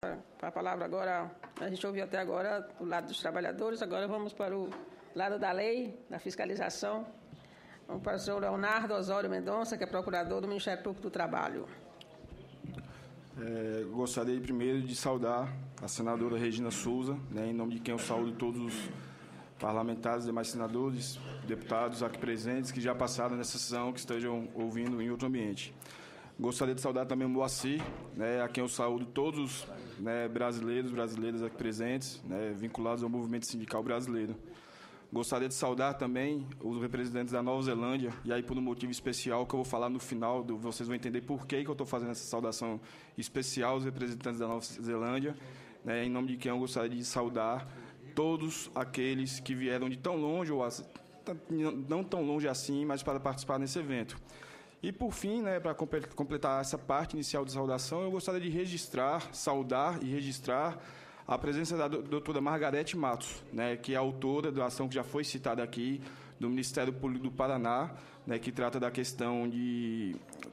A palavra agora, a gente ouviu até agora o lado dos trabalhadores, agora vamos para o lado da lei, da fiscalização. Vamos para o senhor Leonardo Osório Mendonça, que é procurador do Ministério Público do Trabalho. Gostaria primeiro de saudar a senadora Regina Souza, em nome de quem eu saúdo todos os parlamentares, demais senadores, deputados aqui presentes que já passaram nessa sessão, que estejam ouvindo em outro ambiente. Gostaria de saudar também o Moacir, a quem eu saúdo todos os brasileiras aqui presentes, vinculados ao movimento sindical brasileiro. Gostaria de saudar também os representantes da Nova Zelândia, e aí por um motivo especial que eu vou falar no final, vocês vão entender por que eu estou fazendo essa saudação especial aos representantes da Nova Zelândia, em nome de quem eu gostaria de saudar todos aqueles que vieram de tão longe, ou não tão longe assim, mas para participar desse evento. E, por fim, para completar essa parte inicial de saudação, eu gostaria de saudar e registrar a presença da doutora Margarete Matos, que é autora da ação que já foi citada aqui, do Ministério Público do Paraná, que trata da questão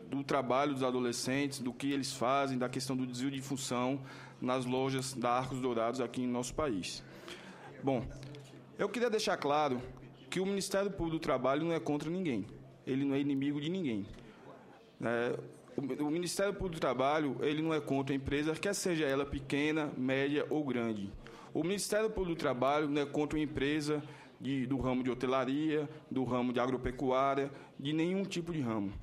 do trabalho dos adolescentes, do que eles fazem, da questão do desvio de função nas lojas da Arcos Dourados aqui em nosso país. Bom, eu queria deixar claro que o Ministério Público do Trabalho não é contra ninguém. Ele não é inimigo de ninguém. O Ministério Público do Trabalho, ele não é contra a empresa, quer seja ela pequena, média ou grande. O Ministério Público do Trabalho não é contra uma empresa do ramo de hotelaria, do ramo de agropecuária, de nenhum tipo de ramo.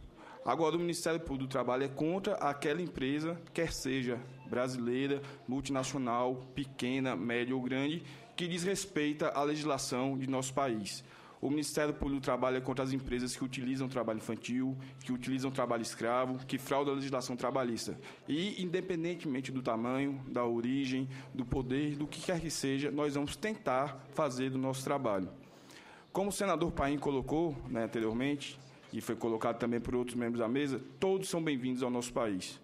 Agora, o Ministério Público do Trabalho é contra aquela empresa, quer seja brasileira, multinacional, pequena, média ou grande, que desrespeita a legislação de nosso país. O Ministério Público do Trabalho é contra as empresas que utilizam trabalho infantil, que utilizam trabalho escravo, que fraudam a legislação trabalhista. E, independentemente do tamanho, da origem, do poder, do que quer que seja, nós vamos tentar fazer do nosso trabalho. Como o senador Paim colocou anteriormente, e foi colocado também por outros membros da mesa, todos são bem-vindos ao nosso país.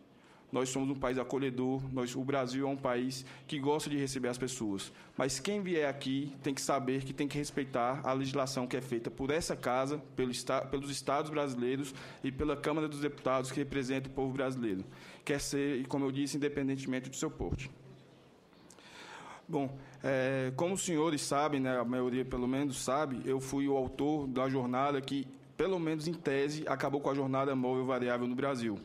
Nós somos um país acolhedor, o Brasil é um país que gosta de receber as pessoas. Mas quem vier aqui tem que saber que tem que respeitar a legislação que é feita por essa casa, pelos estados brasileiros e pela Câmara dos Deputados que representa o povo brasileiro. Quer ser, como eu disse, independentemente do seu porte. Bom, como os senhores sabem, a maioria pelo menos sabe, eu fui o autor da jornada que, pelo menos em tese, acabou com a jornada móvel variável no Brasil.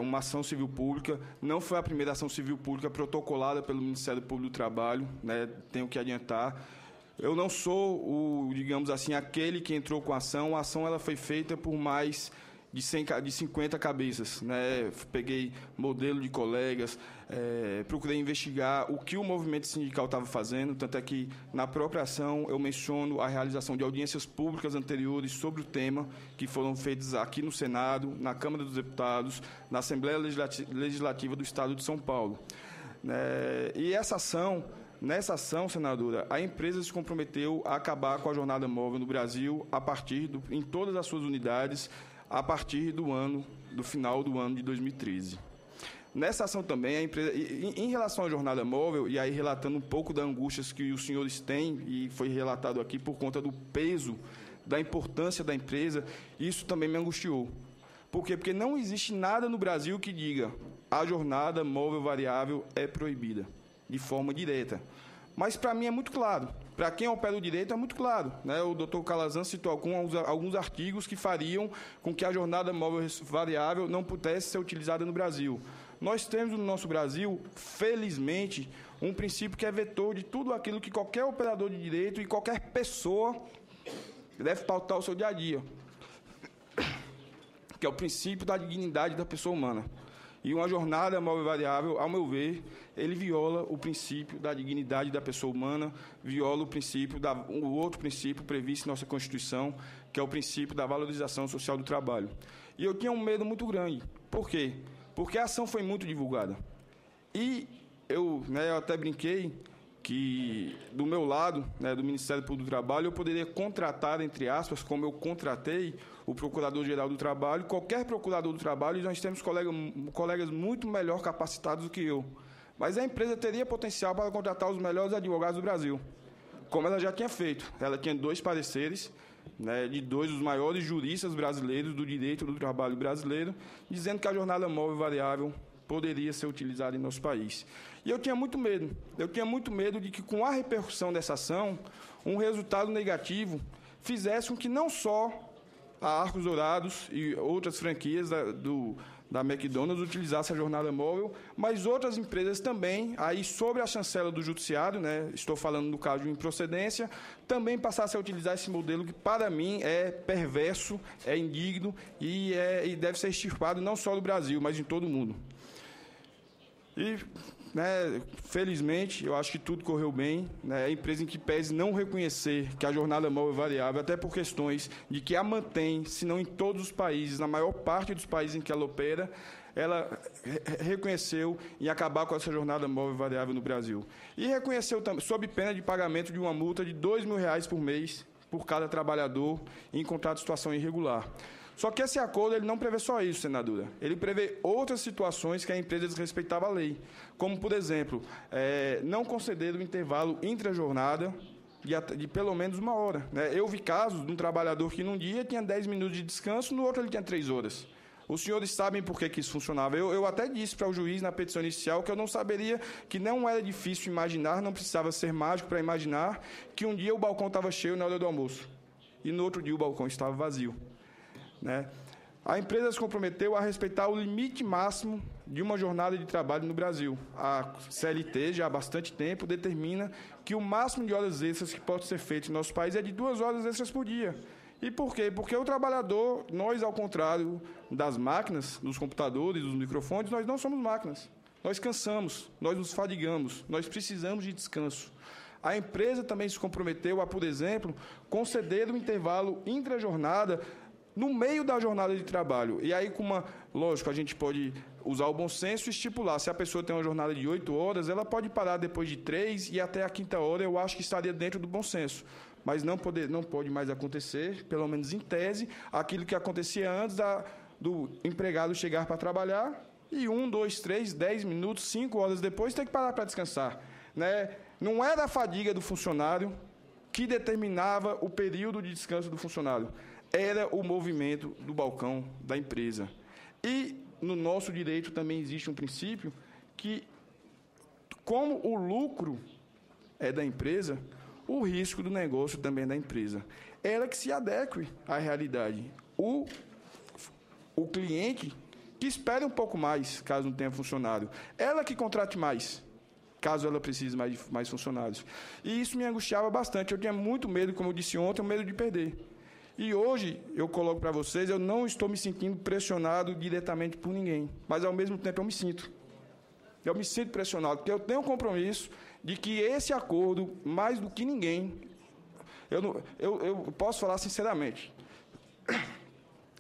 Uma ação civil pública, não foi a primeira ação civil pública protocolada pelo Ministério Público do Trabalho, tenho que adiantar. Eu não sou, digamos assim, aquele que entrou com a ação ela foi feita por mais de 50 cabeças. Peguei modelo de colegas, procurei investigar o que o movimento sindical estava fazendo, tanto é que na própria ação eu menciono a realização de audiências públicas anteriores sobre o tema, que foram feitas aqui no Senado, na Câmara dos Deputados, na Assembleia Legislativa do Estado de São Paulo. E nessa ação, senadora, a empresa se comprometeu a acabar com a jornada móvel no Brasil em todas as suas unidades, a partir do final do ano de 2013. Nessa ação também, a empresa, em relação à jornada móvel, e aí relatando um pouco das angústias que os senhores têm, e foi relatado aqui por conta do peso, da importância da empresa, isso também me angustiou. Por quê? Porque não existe nada no Brasil que diga a jornada móvel variável é proibida, de forma direta. Mas, para mim, é muito claro. Para quem opera o direito, é muito claro. O doutor Calazan citou alguns artigos que fariam com que a jornada móvel variável não pudesse ser utilizada no Brasil. Nós temos no nosso Brasil, felizmente, um princípio que é vetor de tudo aquilo que qualquer operador de direito e qualquer pessoa deve pautar o seu dia a dia, que é o princípio da dignidade da pessoa humana. E uma jornada móvel variável, ao meu ver, ele viola o princípio da dignidade da pessoa humana, viola o outro princípio previsto em nossa Constituição, que é o princípio da valorização social do trabalho. E eu tinha um medo muito grande. Por quê? Porque a ação foi muito divulgada. E eu até brinquei que, do meu lado, do Ministério Público do Trabalho, eu poderia contratar, entre aspas, como eu contratei o Procurador-Geral do Trabalho, qualquer Procurador do Trabalho, e nós temos colegas muito melhor capacitados do que eu. Mas a empresa teria potencial para contratar os melhores advogados do Brasil, como ela já tinha feito. Ela tinha 2 pareceres, de 2 dos maiores juristas brasileiros do direito do trabalho brasileiro, dizendo que a jornada móvel variável poderia ser utilizada em nosso país. E eu tinha muito medo de que, com a repercussão dessa ação, um resultado negativo fizesse com que não só a Arcos Dourados e outras franquias da McDonald's utilizasse a jornada móvel, mas outras empresas também, aí sobre a chancela do judiciário, né, estou falando do caso de improcedência, também passassem a utilizar esse modelo que, para mim, é perverso, é indigno e deve ser extirpado não só no Brasil, mas em todo o mundo. E, né, felizmente, eu acho que tudo correu bem. Né, a empresa em que pese não reconhecer que a jornada móvel é variável, até por questões de que a mantém, se não em todos os países, na maior parte dos países em que ela opera, ela reconheceu em acabar com essa jornada móvel variável no Brasil. E reconheceu, sob pena de pagamento de uma multa de R$2.000 por mês por cada trabalhador em contrato de situação irregular. Só que esse acordo ele não prevê só isso, senadora. Ele prevê outras situações que a empresa desrespeitava a lei, como, por exemplo, não conceder o intervalo intra-jornada de pelo menos 1 hora. Né? Eu vi casos de um trabalhador que num dia tinha 10 minutos de descanso, no outro ele tinha 3 horas. Os senhores sabem por que isso funcionava. Eu até disse para o juiz na petição inicial que eu não saberia, que não era difícil imaginar, não precisava ser mágico para imaginar, que um dia o balcão estava cheio na hora do almoço e no outro dia o balcão estava vazio. Né? A empresa se comprometeu a respeitar o limite máximo de uma jornada de trabalho no Brasil. A CLT, já há bastante tempo, determina que o máximo de horas extras que pode ser feito em nosso país é de 2 horas extras por dia. E por quê? Porque o trabalhador, nós, ao contrário das máquinas, dos computadores, dos microfones, nós não somos máquinas. Nós cansamos, nós nos fadigamos, nós precisamos de descanso. A empresa também se comprometeu a, por exemplo, conceder um intervalo intra-jornada no meio da jornada de trabalho. E aí, lógico, a gente pode usar o bom senso e estipular. Se a pessoa tem uma jornada de 8 horas, ela pode parar depois de 3 e até a 5ª hora, eu acho que estaria dentro do bom senso. Mas não pode mais acontecer, pelo menos em tese, aquilo que acontecia antes do empregado chegar para trabalhar e 1, 2, 3, 10 minutos, 5 horas depois, ter que parar para descansar. Né? Não era a fadiga do funcionário que determinava o período de descanso do funcionário. Era o movimento do balcão da empresa. E, no nosso direito, também existe um princípio que, como o lucro é da empresa, o risco do negócio também é da empresa. Ela que se adeque à realidade. O cliente que espere um pouco mais, caso não tenha funcionário. Ela que contrate mais, caso ela precise mais funcionários. E isso me angustiava bastante. Eu tinha muito medo, como eu disse ontem, medo de perder. E hoje, eu coloco para vocês, eu não estou me sentindo pressionado diretamente por ninguém, mas, ao mesmo tempo, eu me sinto. Eu me sinto pressionado, porque eu tenho um compromisso de que esse acordo, mais do que ninguém, eu posso falar sinceramente,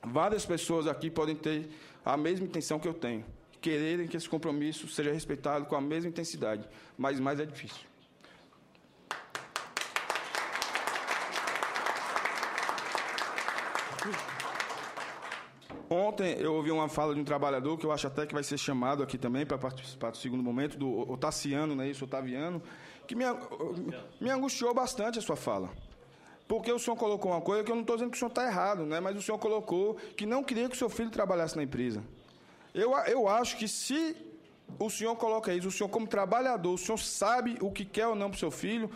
várias pessoas aqui podem ter a mesma intenção que eu tenho, quererem que esse compromisso seja respeitado com a mesma intensidade, mas mais é difícil. Ontem eu ouvi uma fala de um trabalhador, que eu acho até que vai ser chamado aqui também para participar do segundo momento, do Otaciano, né, isso, Otaviano, que me angustiou bastante a sua fala. Porque o senhor colocou uma coisa que eu não estou dizendo que o senhor está errado, né, mas o senhor colocou que não queria que o seu filho trabalhasse na empresa. Eu acho que se o senhor coloca isso, o senhor como trabalhador, o senhor sabe o que quer ou não para o seu filho,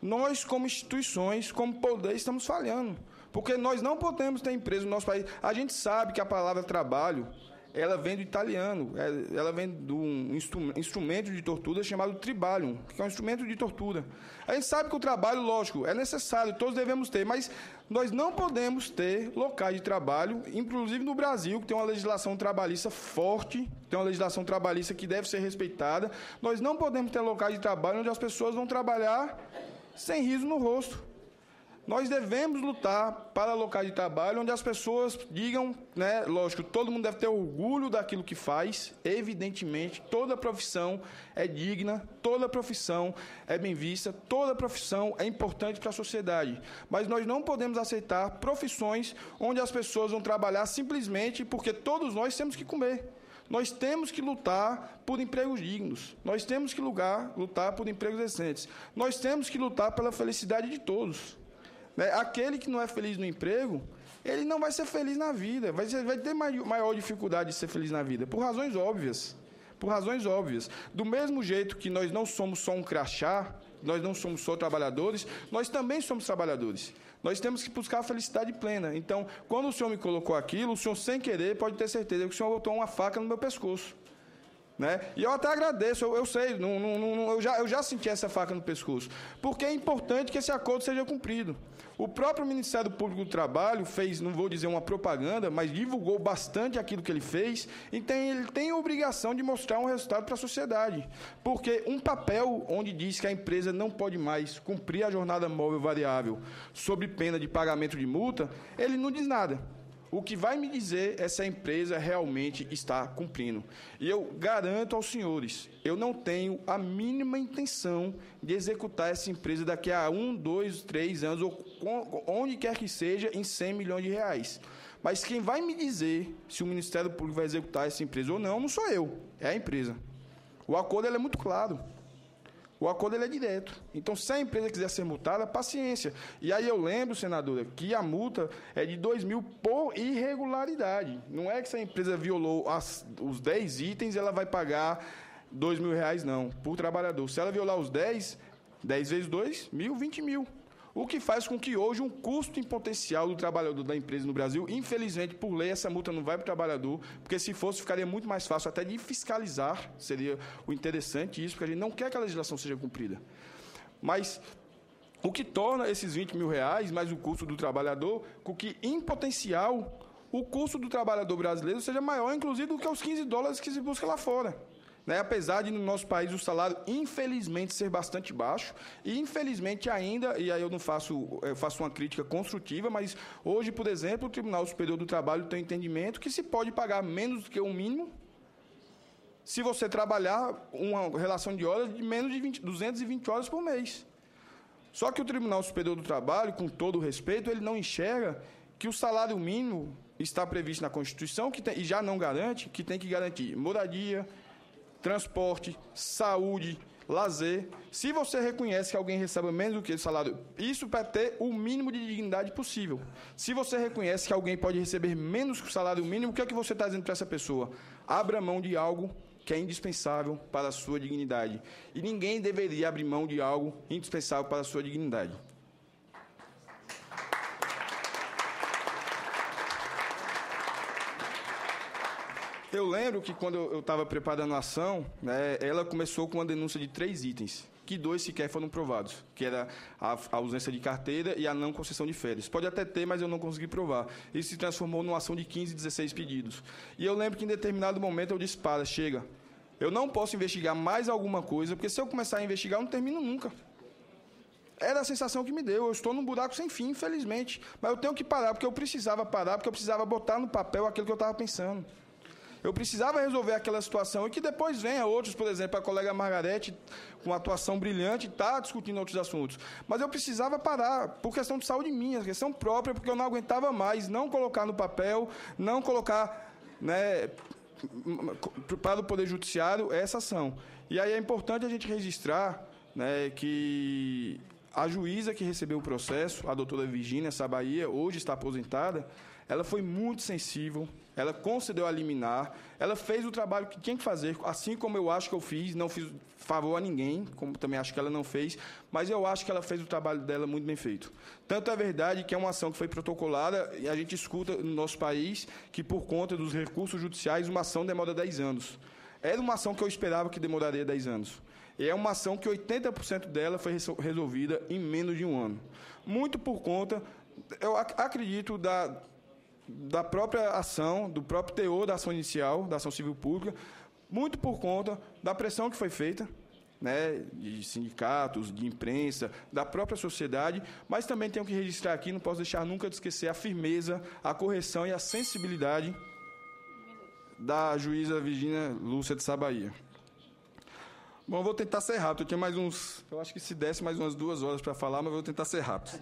nós como instituições, como poder, estamos falhando. Porque nós não podemos ter empresa no nosso país. A gente sabe que a palavra trabalho, ela vem do italiano, ela vem de um instrumento de tortura chamado tribalium, que é um instrumento de tortura. A gente sabe que o trabalho, lógico, é necessário, todos devemos ter, mas nós não podemos ter locais de trabalho, inclusive no Brasil, que tem uma legislação trabalhista forte, tem uma legislação trabalhista que deve ser respeitada. Nós não podemos ter locais de trabalho onde as pessoas vão trabalhar sem riso no rosto. Nós devemos lutar para locais de trabalho onde as pessoas digam, né, lógico, todo mundo deve ter orgulho daquilo que faz, evidentemente, toda profissão é digna, toda profissão é bem vista, toda profissão é importante para a sociedade, mas nós não podemos aceitar profissões onde as pessoas vão trabalhar simplesmente porque todos nós temos que comer. Nós temos que lutar por empregos dignos, nós temos que lutar por empregos decentes, nós temos que lutar pela felicidade de todos. Aquele que não é feliz no emprego, ele não vai ser feliz na vida, vai ter maior dificuldade de ser feliz na vida, por razões óbvias. por razões óbvias. Do mesmo jeito que nós não somos só um crachá, nós não somos só trabalhadores, nós também somos trabalhadores. Nós temos que buscar a felicidade plena. Então, quando o senhor me colocou aquilo, o senhor, sem querer, pode ter certeza que o senhor botou uma faca no meu pescoço. Né? E eu até agradeço, eu sei, eu já senti essa faca no pescoço, porque é importante que esse acordo seja cumprido. O próprio Ministério Público do Trabalho fez, não vou dizer uma propaganda, mas divulgou bastante aquilo que ele fez, então ele tem a obrigação de mostrar um resultado para a sociedade, porque um papel onde diz que a empresa não pode mais cumprir a jornada móvel variável sob pena de pagamento de multa, ele não diz nada. O que vai me dizer é se a empresa realmente está cumprindo. E eu garanto aos senhores, eu não tenho a mínima intenção de executar essa empresa daqui a 1, 2, 3 anos, ou onde quer que seja, em 100 milhões de reais. Mas quem vai me dizer se o Ministério Público vai executar essa empresa ou não sou eu, é a empresa. O acordo ele é muito claro. O acordo ele é direto. Então, se a empresa quiser ser multada, paciência. E aí eu lembro, senadora, que a multa é de 2 mil por irregularidade. Não é que se a empresa violou os 10 itens, ela vai pagar 2 mil reais, não, por trabalhador. Se ela violar os 10 vezes 2 mil, 20 mil. O que faz com que hoje um custo em potencial do trabalhador da empresa no Brasil, infelizmente, por lei, essa multa não vai para o trabalhador, porque se fosse, ficaria muito mais fácil até de fiscalizar, seria o interessante isso, porque a gente não quer que a legislação seja cumprida. Mas o que torna esses 20 mil reais, mais o custo do trabalhador, com que, em potencial, o custo do trabalhador brasileiro seja maior, inclusive, do que os $15 que se busca lá fora. Né? Apesar de, no nosso país, o salário, infelizmente, ser bastante baixo, e, infelizmente, ainda, e aí eu faço uma crítica construtiva, mas hoje, por exemplo, o Tribunal Superior do Trabalho tem entendimento que se pode pagar menos do que o mínimo se você trabalhar uma relação de horas de menos de 220 horas por mês. Só que o Tribunal Superior do Trabalho, com todo o respeito, ele não enxerga que o salário mínimo está previsto na Constituição e já não garante, que tem que garantir moradia, transporte, saúde, lazer. Se você reconhece que alguém recebe menos do que o salário, isso para ter o mínimo de dignidade possível. Se você reconhece que alguém pode receber menos que o salário mínimo, o que é que você está dizendo para essa pessoa? Abra mão de algo que é indispensável para a sua dignidade. E ninguém deveria abrir mão de algo indispensável para a sua dignidade. Eu lembro que, quando eu estava preparando a ação, né, ela começou com uma denúncia de 3 itens, que 2 sequer foram provados, que era a ausência de carteira e a não concessão de férias. Pode até ter, mas eu não consegui provar. Isso se transformou numa ação de 15, 16 pedidos. E eu lembro que, em determinado momento, eu disse, para, chega, eu não posso investigar mais alguma coisa, porque se eu começar a investigar, eu não termino nunca. Era a sensação que me deu. Eu estou num buraco sem fim, infelizmente. Mas eu tenho que parar, porque eu precisava parar, porque eu precisava botar no papel aquilo que eu estava pensando. Eu precisava resolver aquela situação e que depois venha outros, por exemplo, a colega Margarete, com uma atuação brilhante, está discutindo outros assuntos. Mas eu precisava parar, por questão de saúde minha, questão própria, porque eu não aguentava mais não colocar no papel, não colocar, né, para o Poder Judiciário essa ação. E aí é importante a gente registrar, né, que a juíza que recebeu o processo, a doutora Virgínia Sabaia, hoje está aposentada, ela foi muito sensível, ela concedeu a liminar, ela fez o trabalho que tinha que fazer, assim como eu acho que eu fiz, não fiz favor a ninguém, como também acho que ela não fez, mas eu acho que ela fez o trabalho dela muito bem feito. Tanto é verdade que é uma ação que foi protocolada, e a gente escuta no nosso país que, por conta dos recursos judiciais, uma ação demora 10 anos. Era uma ação que eu esperava que demoraria 10 anos. E é uma ação que 80% dela foi resolvida em menos de um ano. Muito por conta, eu acredito, da própria ação, do próprio teor da ação inicial, da ação civil pública, muito por conta da pressão que foi feita, né, de sindicatos, de imprensa, da própria sociedade, mas também tenho que registrar aqui, não posso deixar nunca de esquecer a firmeza, a correção e a sensibilidade da juíza Virgínia Lúcia de Sabaia. Bom, eu vou tentar ser rápido. Eu tinha mais eu acho que se desse mais umas 2 horas para falar, mas eu vou tentar ser rápido.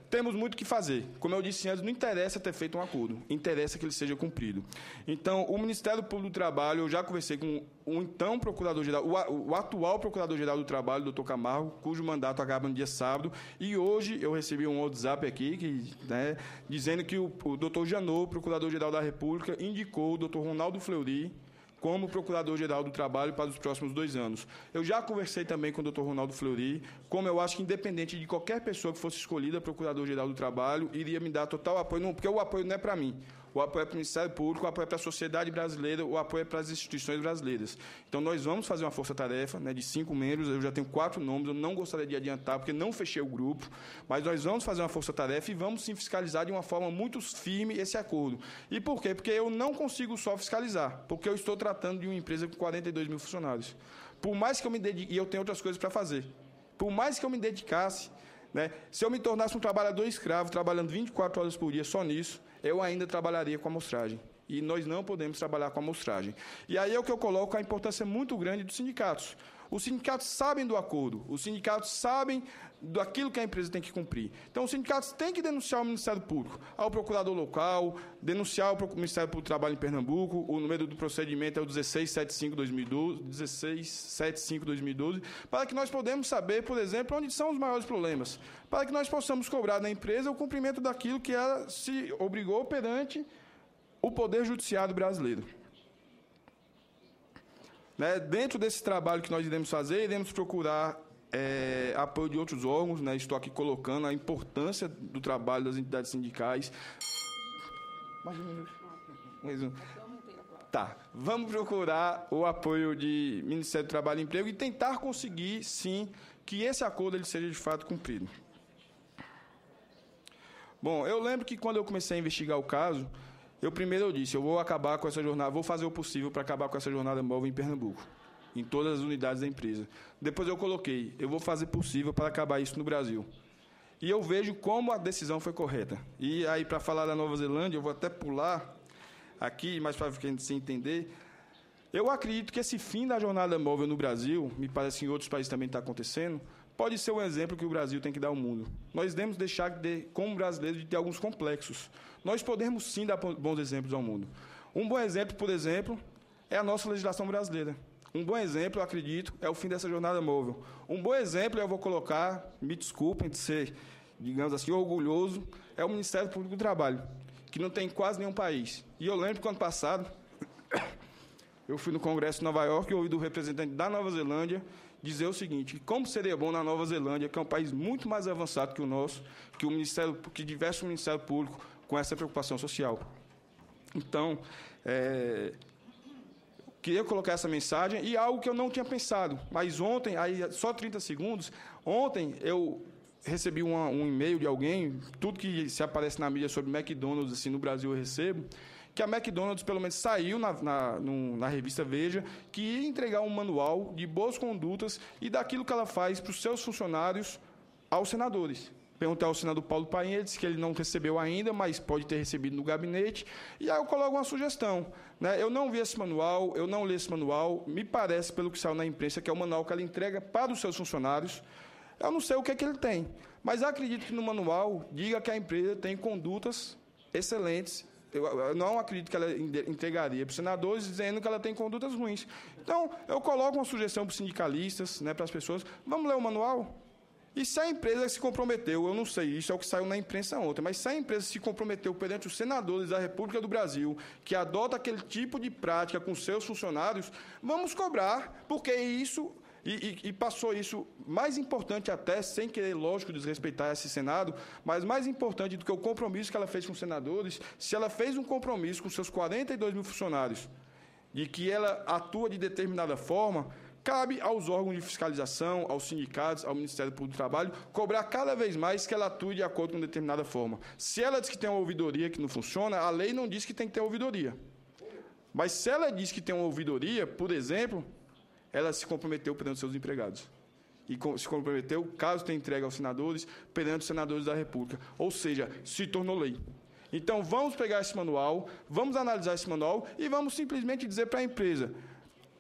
Temos muito o que fazer. Como eu disse antes, não interessa ter feito um acordo, interessa que ele seja cumprido. Então, o Ministério Público do Trabalho, eu já conversei com o então Procurador-Geral, o atual Procurador-Geral do Trabalho, doutor Camargo, cujo mandato acaba no dia sábado, e hoje eu recebi um WhatsApp aqui, né, dizendo que o doutor Janot, Procurador-Geral da República, indicou o doutor Ronaldo Fleury como Procurador-Geral do Trabalho para os próximos 2 anos. Eu já conversei também com o Dr. Ronaldo Fleury, como eu acho que, independente de qualquer pessoa que fosse escolhida Procurador-Geral do Trabalho, iria me dar total apoio, porque o apoio não é para mim. O apoio é para o Ministério Público, o apoio é para a sociedade brasileira, o apoio é para as instituições brasileiras. Então, nós vamos fazer uma força-tarefa, né, de 5 membros, eu já tenho 4 nomes, eu não gostaria de adiantar, porque não fechei o grupo, mas nós vamos fazer uma força-tarefa e vamos, sim, fiscalizar de uma forma muito firme esse acordo. E por quê? Porque eu não consigo só fiscalizar, porque eu estou tratando de uma empresa com 42 mil funcionários. Por mais que eu me dedique, e eu tenho outras coisas para fazer, por mais que eu me dedicasse, né, se eu me tornasse um trabalhador escravo, trabalhando 24 horas por dia só nisso, eu ainda trabalharia com amostragem. E nós não podemos trabalhar com amostragem. E aí é o que eu coloco a importância muito grande dos sindicatos. Os sindicatos sabem do acordo, os sindicatos sabem daquilo que a empresa tem que cumprir. Então, os sindicatos têm que denunciar ao Ministério Público, ao procurador local, denunciar ao Ministério Público do Trabalho em Pernambuco. O número do procedimento é o 1675/2012, para que nós podemos saber, por exemplo, onde são os maiores problemas, para que nós possamos cobrar da empresa o cumprimento daquilo que ela se obrigou perante o Poder Judiciário brasileiro. Né, dentro desse trabalho que nós iremos fazer, iremos procurar apoio de outros órgãos, né, estou aqui colocando a importância do trabalho das entidades sindicais. Tá, vamos procurar o apoio de Ministério do Trabalho e Emprego e tentar conseguir, sim, que esse acordo ele seja de fato cumprido. Bom, eu lembro que quando eu comecei a investigar o caso, eu disse, eu vou acabar com essa jornada, vou fazer o possível para acabar com essa jornada móvel em Pernambuco, em todas as unidades da empresa. Depois eu coloquei, eu vou fazer o possível para acabar isso no Brasil. E eu vejo como a decisão foi correta. E aí, para falar da Nova Zelândia, eu vou até pular aqui, mas para quem se entender, eu acredito que esse fim da jornada móvel no Brasil, me parece que em outros países também está acontecendo, pode ser um exemplo que o Brasil tem que dar ao mundo. Nós devemos deixar, como brasileiros, de ter alguns complexos. Nós podemos, sim, dar bons exemplos ao mundo. Um bom exemplo, por exemplo, é a nossa legislação brasileira. Um bom exemplo, eu acredito, é o fim dessa jornada móvel. Um bom exemplo, eu vou colocar, me desculpem de ser, digamos assim, orgulhoso, é o Ministério Público do Trabalho, que não tem quase nenhum país. E eu lembro que, ano passado, eu fui no Congresso de Nova York e ouvi do representante da Nova Zelândia dizer o seguinte, como seria bom na Nova Zelândia, que é um país muito mais avançado que o nosso, que tivesse um Ministério Público com essa preocupação social. Então, queria colocar essa mensagem e algo que eu não tinha pensado, mas ontem, aí só 30 segundos, ontem eu recebi um e-mail de alguém, tudo que se aparece na mídia sobre McDonald's, assim, no Brasil eu recebo, que a McDonald's, pelo menos, saiu na revista Veja, que ia entregar um manual de boas condutas e daquilo que ela faz para os seus funcionários aos senadores. Perguntei ao senador Paulo Paim, ele disse que ele não recebeu ainda, mas pode ter recebido no gabinete. E aí eu coloco uma sugestão. Né? Eu não vi esse manual, eu não li esse manual, me parece, pelo que saiu na imprensa, que é o manual que ela entrega para os seus funcionários. Eu não sei o que é que ele tem, mas acredito que no manual diga que a empresa tem condutas excelentes. Eu não acredito que ela entregaria para os senadores dizendo que ela tem condutas ruins. Então, eu coloco uma sugestão para os sindicalistas, né, para as pessoas, vamos ler o manual? E se a empresa se comprometeu, eu não sei, isso é o que saiu na imprensa ontem, mas se a empresa se comprometeu perante os senadores da República do Brasil, que adota aquele tipo de prática com seus funcionários, vamos cobrar, porque isso... E passou isso, mais importante até, sem querer, lógico, desrespeitar esse Senado, mas mais importante do que o compromisso que ela fez com os senadores, se ela fez um compromisso com seus 42 mil funcionários e que ela atua de determinada forma, cabe aos órgãos de fiscalização, aos sindicatos, ao Ministério Público do Trabalho, cobrar cada vez mais que ela atue de acordo com determinada forma. Se ela diz que tem uma ouvidoria que não funciona, a lei não diz que tem que ter ouvidoria. Mas se ela diz que tem uma ouvidoria, por exemplo... ela se comprometeu perante os seus empregados. E se comprometeu, caso tenha entregue aos senadores, perante os senadores da República. Ou seja, se tornou lei. Então, vamos pegar esse manual, vamos analisar esse manual e vamos simplesmente dizer para a empresa,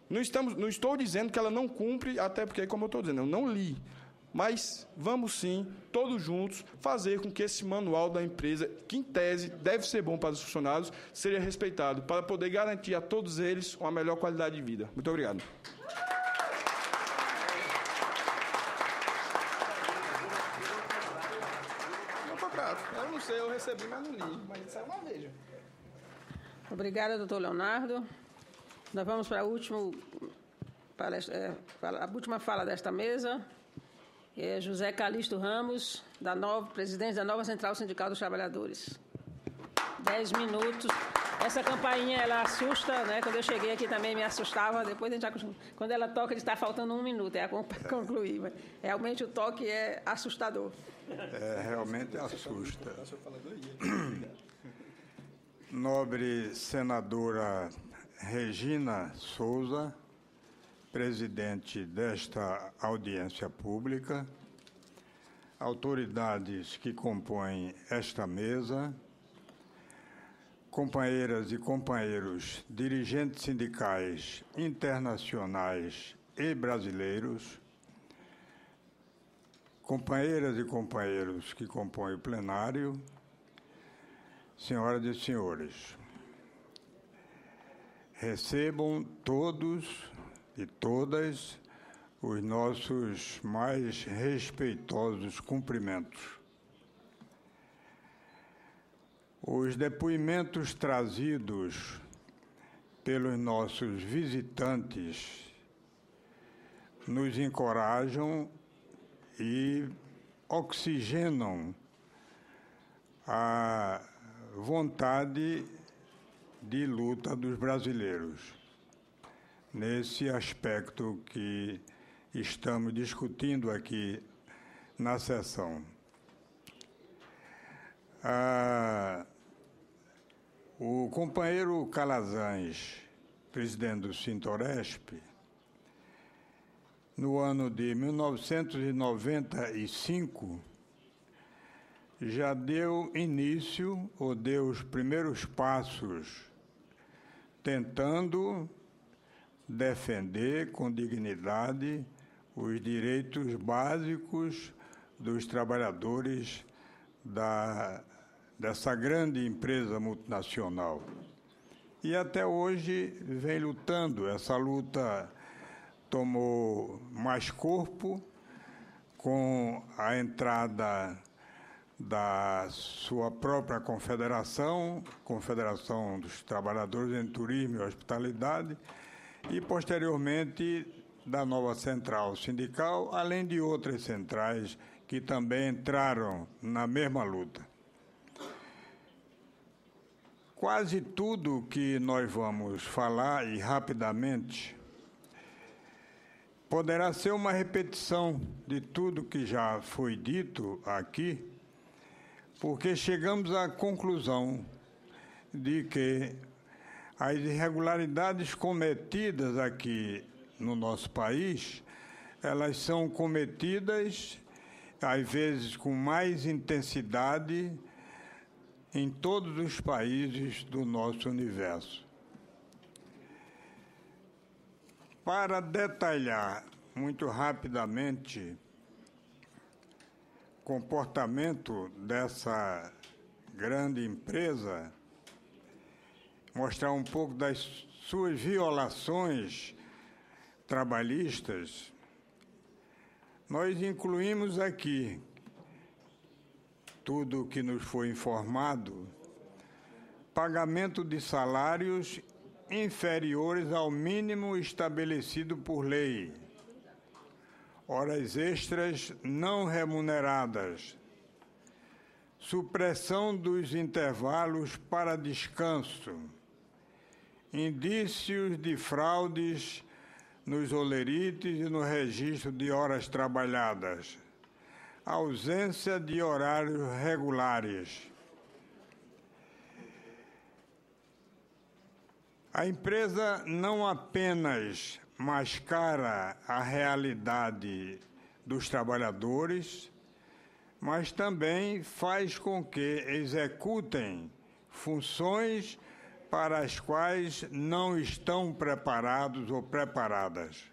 não estou dizendo que ela não cumpre, até porque, como eu estou dizendo, eu não li. Mas vamos sim, todos juntos, fazer com que esse manual da empresa, que em tese deve ser bom para os funcionários, seja respeitado, para poder garantir a todos eles uma melhor qualidade de vida. Muito obrigado. Eu não sei, eu recebi, mas não li. Mas isso é uma veja. Obrigada, doutor Leonardo. Nós vamos para a última fala desta mesa. É José Calixto Ramos, presidente da nova Central Sindical dos Trabalhadores. 10 minutos. Essa campainha, ela assusta, né? Quando eu cheguei aqui também me assustava. Depois a gente já acostuma. Quando ela toca, está faltando 1 minuto. É concluir. Mas realmente o toque é assustador. Realmente assusta. Nobre senadora Regina Souza, presidente desta audiência pública, autoridades que compõem esta mesa, companheiras e companheiros, dirigentes sindicais internacionais e brasileiros, companheiras e companheiros que compõem o plenário, senhoras e senhores, recebam todos e todas os nossos mais respeitosos cumprimentos. Os depoimentos trazidos pelos nossos visitantes nos encorajam e oxigenam a vontade de luta dos brasileiros nesse aspecto que estamos discutindo aqui na sessão. O companheiro Calazans, presidente do Sintoresp, no ano de 1995, já deu início, ou deu os primeiros passos, tentando defender com dignidade os direitos básicos dos trabalhadores dessa grande empresa multinacional. E até hoje vem lutando. Essa luta tomou mais corpo com a entrada da sua própria confederação, Confederação dos Trabalhadores em Turismo e Hospitalidade, e posteriormente da nova central sindical, além de outras centrais que também entraram na mesma luta. Quase tudo que nós vamos falar, e rapidamente, poderá ser uma repetição de tudo que já foi dito aqui, porque chegamos à conclusão de que as irregularidades cometidas aqui no nosso país, elas são cometidas, às vezes, com mais intensidade em todos os países do nosso universo. Para detalhar muito rapidamente o comportamento dessa grande empresa, mostrar um pouco das suas violações trabalhistas, nós incluímos aqui tudo o que nos foi informado: pagamento de salários inferiores ao mínimo estabelecido por lei, horas extras não remuneradas, supressão dos intervalos para descanso, indícios de fraudes nos olerites e no registro de horas trabalhadas, ausência de horários regulares. A empresa não apenas mascara a realidade dos trabalhadores, mas também faz com que executem funções para as quais não estão preparados ou preparadas.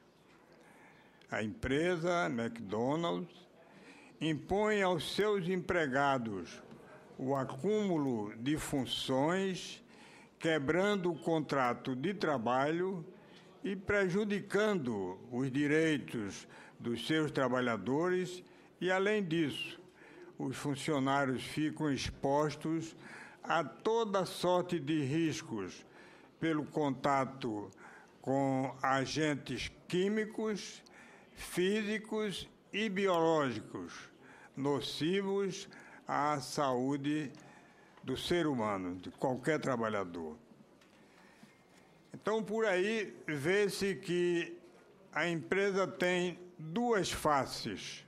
A empresa McDonald's impõe aos seus empregados o acúmulo de funções, quebrando o contrato de trabalho e prejudicando os direitos dos seus trabalhadores e, além disso, os funcionários ficam expostos a toda sorte de riscos pelo contato com agentes químicos, físicos e biológicos nocivos à saúde do ser humano, de qualquer trabalhador. Então, por aí, vê-se que a empresa tem duas faces.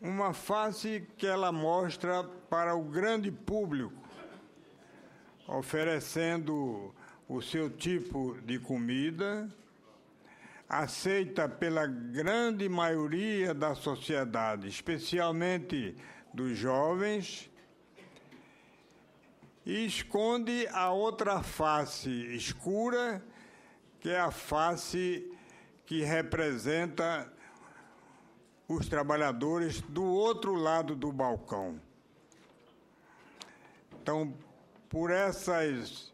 Uma face que ela mostra para o grande público, oferecendo o seu tipo de comida, aceita pela grande maioria da sociedade, especialmente dos jovens, e esconde a outra face escura, que é a face que representa os trabalhadores do outro lado do balcão. Então, por essas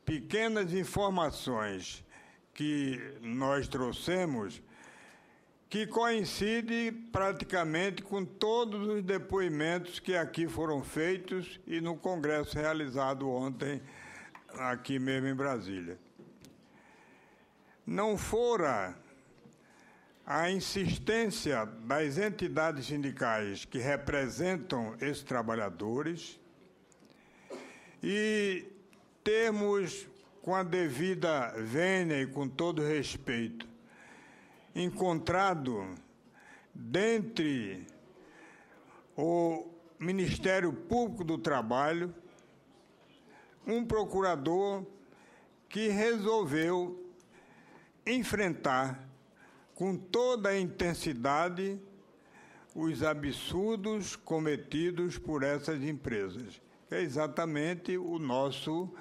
pequenas informações que nós trouxemos, que coincide praticamente com todos os depoimentos que aqui foram feitos e no congresso realizado ontem, aqui mesmo em Brasília. Não fora a insistência das entidades sindicais que representam esses trabalhadores e termos, com a devida vênia e com todo respeito, encontrado dentre o Ministério Público do Trabalho um procurador que resolveu enfrentar com toda a intensidade os absurdos cometidos por essas empresas. É exatamente o nosso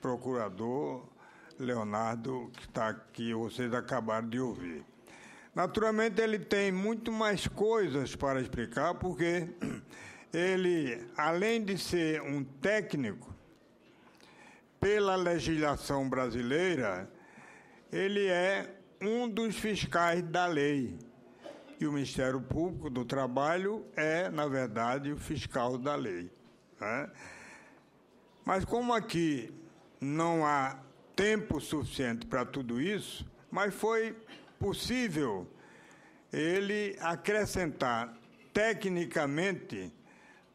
procurador Leonardo, que está aqui, vocês acabaram de ouvir. Naturalmente, ele tem muito mais coisas para explicar, porque ele, além de ser um técnico, pela legislação brasileira, ele é um dos fiscais da lei. E o Ministério Público do Trabalho é, na verdade, o fiscal da lei, né? Mas como aqui não há tempo suficiente para tudo isso, mas foi possível ele acrescentar tecnicamente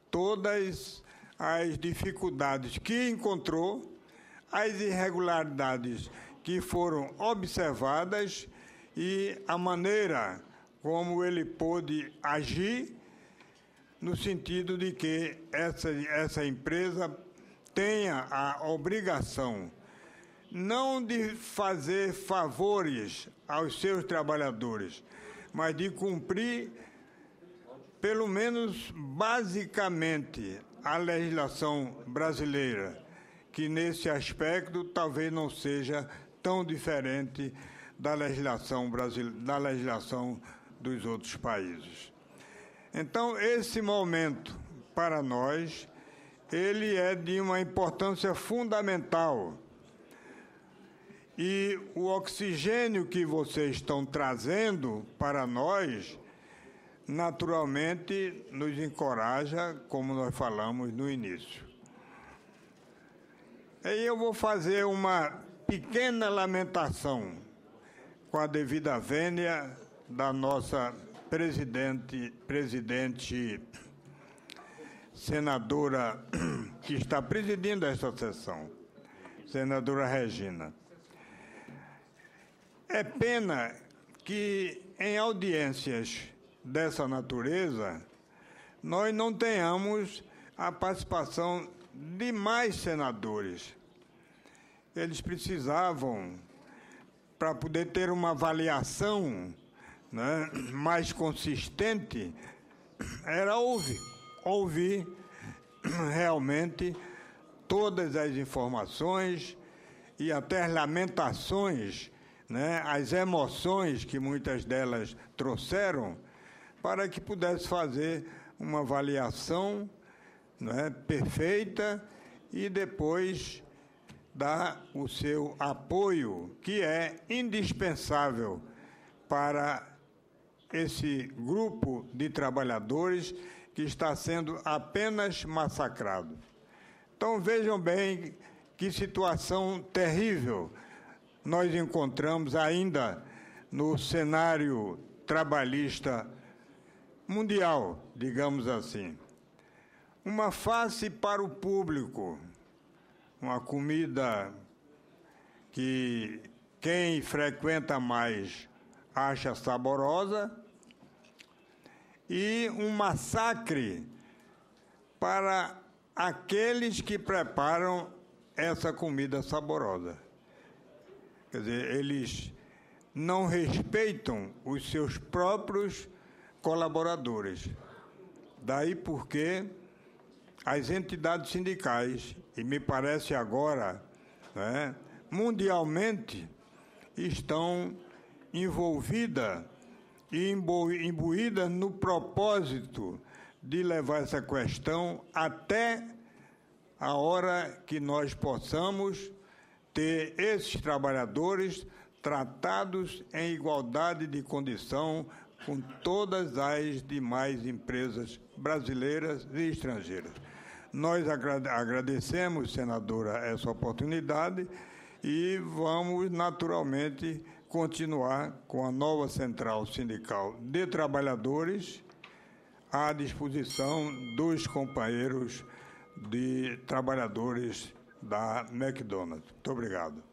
todas as dificuldades que encontrou, as irregularidades que foram observadas e a maneira como ele pôde agir no sentido de que essa empresa tenha a obrigação não de fazer favores aos seus trabalhadores, mas de cumprir, pelo menos basicamente, a legislação brasileira, que nesse aspecto talvez não seja tão diferente da legislação dos outros países. Então, esse momento, para nós, ele é de uma importância fundamental. E o oxigênio que vocês estão trazendo para nós, naturalmente, nos encoraja, como nós falamos no início. Aí eu vou fazer uma pequena lamentação, com a devida vênia da nossa presidente senadora que está presidindo esta sessão, senadora Regina. É pena que em audiências dessa natureza nós não tenhamos a participação de mais senadores. Eles precisavam, para poder ter uma avaliação, né, mais consistente, era ouvir realmente todas as informações e até as lamentações, né, as emoções que muitas delas trouxeram, para que pudesse fazer uma avaliação, né, perfeita e depois dar o seu apoio, que é indispensável para esse grupo de trabalhadores que está sendo apenas massacrado. Então, vejam bem que situação terrível nós encontramos ainda no cenário trabalhista mundial, digamos assim. Uma face para o público, uma comida que quem frequenta mais acha saborosa, e um massacre para aqueles que preparam essa comida saborosa. Quer dizer, eles não respeitam os seus próprios colaboradores. Daí porque as entidades sindicais, e me parece agora, né, mundialmente, estão envolvidas e imbuídas no propósito de levar essa questão até a hora que nós possamos ter esses trabalhadores tratados em igualdade de condição com todas as demais empresas brasileiras e estrangeiras. Nós agradecemos, senadora, essa oportunidade e vamos, naturalmente, continuar com a nova Central Sindical de Trabalhadores à disposição dos companheiros de trabalhadores da McDonald's. Muito obrigado.